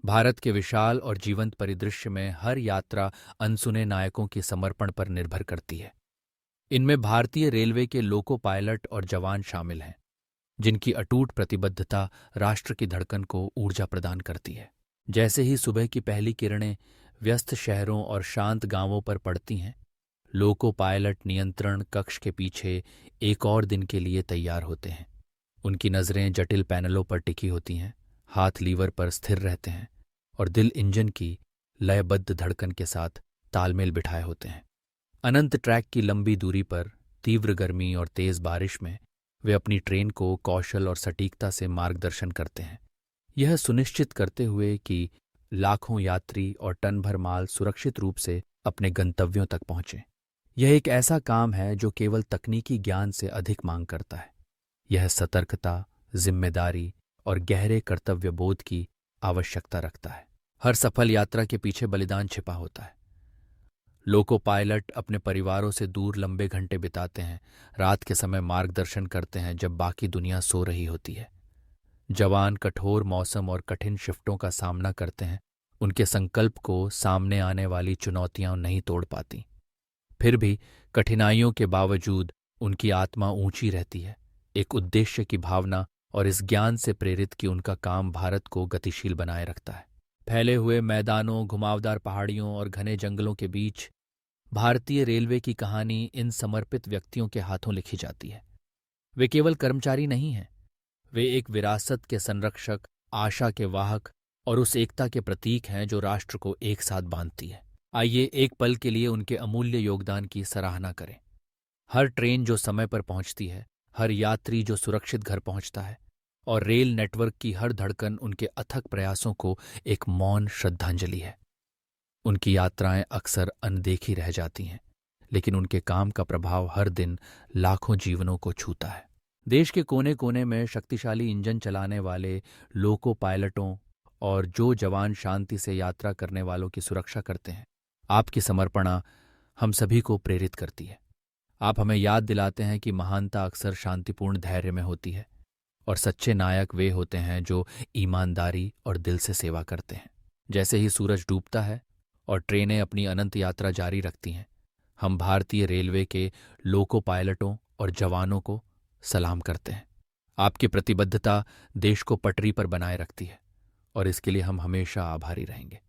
भारत के विशाल और जीवंत परिदृश्य में हर यात्रा अनसुने नायकों के समर्पण पर निर्भर करती है। इनमें भारतीय रेलवे के लोको पायलट और जवान शामिल हैं, जिनकी अटूट प्रतिबद्धता राष्ट्र की धड़कन को ऊर्जा प्रदान करती है। जैसे ही सुबह की पहली किरणें व्यस्त शहरों और शांत गांवों पर पड़ती हैं, लोको पायलट नियंत्रण कक्ष के पीछे एक और दिन के लिए तैयार होते हैं। उनकी नज़रें जटिल पैनलों पर टिकी होती हैं, हाथ लीवर पर स्थिर रहते हैं और दिल इंजन की लयबद्ध धड़कन के साथ तालमेल बिठाए होते हैं। अनंत ट्रैक की लंबी दूरी पर तीव्र गर्मी और तेज बारिश में वे अपनी ट्रेन को कौशल और सटीकता से मार्गदर्शन करते हैं, यह सुनिश्चित करते हुए कि लाखों यात्री और टन भर माल सुरक्षित रूप से अपने गंतव्यों तक पहुंचे। यह एक ऐसा काम है जो केवल तकनीकी ज्ञान से अधिक मांग करता है। यह सतर्कता, जिम्मेदारी और गहरे कर्तव्य बोध की आवश्यकता रखता है। हर सफल यात्रा के पीछे बलिदान छिपा होता है। लोको पायलट अपने परिवारों से दूर लंबे घंटे बिताते हैं, रात के समय मार्गदर्शन करते हैं जब बाकी दुनिया सो रही होती है। जवान कठोर मौसम और कठिन शिफ्टों का सामना करते हैं, उनके संकल्प को सामने आने वाली चुनौतियां नहीं तोड़ पाती। फिर भी कठिनाइयों के बावजूद उनकी आत्मा ऊंची रहती है, एक उद्देश्य की भावना और इस ज्ञान से प्रेरित कि उनका काम भारत को गतिशील बनाए रखता है। फैले हुए मैदानों, घुमावदार पहाड़ियों और घने जंगलों के बीच भारतीय रेलवे की कहानी इन समर्पित व्यक्तियों के हाथों लिखी जाती है। वे केवल कर्मचारी नहीं हैं, वे एक विरासत के संरक्षक, आशा के वाहक और उस एकता के प्रतीक हैं जो राष्ट्र को एक साथ बांधती है। आइए एक पल के लिए उनके अमूल्य योगदान की सराहना करें। हर ट्रेन जो समय पर पहुंचती है, हर यात्री जो सुरक्षित घर पहुंचता है और रेल नेटवर्क की हर धड़कन उनके अथक प्रयासों को एक मौन श्रद्धांजलि है। उनकी यात्राएं अक्सर अनदेखी रह जाती हैं, लेकिन उनके काम का प्रभाव हर दिन लाखों जीवनों को छूता है। देश के कोने कोने में शक्तिशाली इंजन चलाने वाले लोको पायलटों और जो जवान शांति से यात्रा करने वालों की सुरक्षा करते हैं, आपकी समर्पणा हम सभी को प्रेरित करती है। आप हमें याद दिलाते हैं कि महानता अक्सर शांतिपूर्ण धैर्य में होती है और सच्चे नायक वे होते हैं जो ईमानदारी और दिल से सेवा करते हैं। जैसे ही सूरज डूबता है और ट्रेनें अपनी अनंत यात्रा जारी रखती हैं, हम भारतीय रेलवे के लोको पायलटों और जवानों को सलाम करते हैं। आपकी प्रतिबद्धता देश को पटरी पर बनाए रखती है और इसके लिए हम हमेशा आभारी रहेंगे।